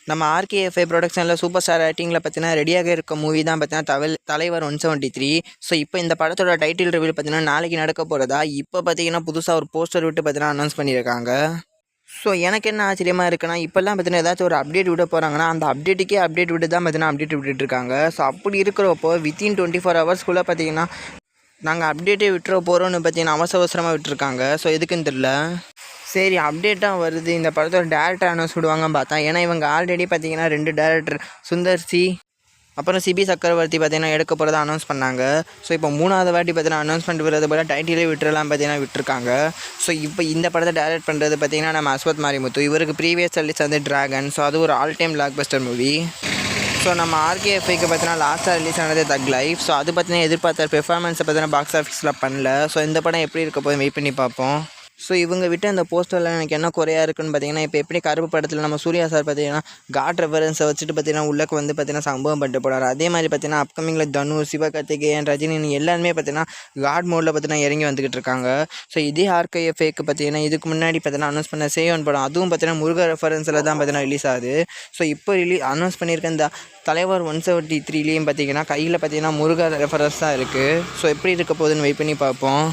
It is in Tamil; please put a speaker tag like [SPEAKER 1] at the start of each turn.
[SPEAKER 1] நம்ம ஆர்கேஎஃப்ஐ ப்ரொடக்ஷனில் சூப்பர் ஸ்டார் ஆக்டிங்கில் பார்த்தீங்கன்னா ரெடியாக இருக்க மூவி தான் பார்த்தீங்கன்னா தலைவர் 173. ஸோ இப்போ இந்த படத்தோட டைட்டில் ரிவீல் பார்த்தீங்கன்னா நாளைக்கு நடக்க போகிறதா இப்போ பார்த்தீங்கன்னா புதுசாக ஒரு போஸ்டர் விட்டு பார்த்தீங்கன்னா அனௌன்ஸ் பண்ணியிருக்காங்க. ஸோ எனக்கு என்ன ஆச்சரியமாக இருக்குன்னா இப்போல்லாம் பார்த்தீங்கன்னா ஏதாச்சும் ஒரு அப்டேட் விட போகிறாங்கன்னா அந்த அப்டேட்டுக்கே அப்டேட் விட்டு தான் பார்த்தீங்கன்னா அப்டேட் விட்டுருக்காங்க. ஸோ அப்படி இருக்கிறப்போ வித்தின் 24 ஹவர்ஸ்க்குள்ளே பார்த்தீங்கன்னா நாங்கள் அப்டேட்டே விட்டுற போகிறோன்னு பார்த்தீங்கன்னா அவசரமாக விட்டுருக்காங்க. ஸோ எதுக்குன்னு தெரில. சரி அப்டேட்டாக வருது, இந்த படத்தோட டேரக்டர் அனௌன்ஸ் விடுவாங்கன்னு பார்த்தா, ஏன்னா இவங்க ஆல்ரெடி பார்த்தீங்கன்னா 2 டேரக்டர் சுந்தர் சி அப்புறம் சிபி சக்கரவர்த்தி பார்த்தீங்கன்னா எடுக்க போகிறத அனௌன்ஸ் பண்ணாங்க. ஸோ இப்போ 3வது வாட்டி பார்த்தீங்கன்னா அனௌன்ஸ்மெண்ட் வரது போல் டைட்டிலே விட்டுறலாம் பார்த்தீங்கன்னா விட்டுருக்காங்க. ஸோ இப்போ இந்த படத்தை டேரக்ட் பண்ணுறது பார்த்தீங்கன்னா நம்ம அஸ்வத் மாரிமுத்து. இவருக்கு ப்ரீவியஸ் ரிலீஸ் வந்து டிராகன். ஸோ அது ஒரு all time black Bastar movie. So நம்ம ஆர்கேஎஃப்ஐக்கு பார்த்தீங்கன்னா லாஸ்ட்டாக ரிலீஸ் ஆனது தக் லைஃப். ஸோ அது பார்த்தீங்கன்னா எதிர்பார்த்த பெர்ஃபார்மன்ஸை பார்த்தீங்கன்னா பாக்ஸ் ஆஃபீஸில் பண்ணல. ஸோ இந்த படம் எப்படி இருக்க போய் வெயிட் பண்ணி பார்ப்போம். ஸோ இவங்க விட்டு அந்த போஸ்டரில் எனக்கு என்ன குறையாக இருக்குன்னு பார்த்தீங்கன்னா, இப்போ எப்படி கருப்பு படத்தில் நம்ம சூர்யா சார் பார்த்தீங்கன்னா காட் ரெஃபரன்ஸை வச்சுட்டு பார்த்தீங்கன்னா உள்ளக்கு வந்து பார்த்தீங்கன்னா சம்பவம் பண்ணிட்டு போகிறாரு. அதே மாதிரி பார்த்தீங்கன்னா அப்கமிங்கில் தனு, சிவகார்த்திகேயன், ரஜினி எல்லாருமே பார்த்தீங்கன்னா காட் மோடில் பார்த்தீங்கன்னா இறங்கி வந்துக்கிட்டு இருக்காங்க. ஸோ இதே ஆர்கேஎஃப்ஐக்கு பார்த்தீங்கன்னா இதுக்கு முன்னாடி பார்த்தீங்கன்னா அனௌன்ஸ் பண்ண சேவன் படம், அதுவும் பார்த்தீங்கன்னா முருக ரெஃபரன்ஸில் தான் பார்த்தீங்கன்னா ரிலீஸ் ஆகுது. ஸோ இப்போ அனௌன்ஸ் பண்ணியிருக்க இந்த தலைவர் 173லேயும் பார்த்தீங்கன்னா கையில் பார்த்தீங்கன்னா முருக ரெஃபரன்ஸ் தான் இருக்குது. ஸோ எப்படி இருக்க போகுதுன்னு வெயிட் பண்ணி பார்ப்போம்.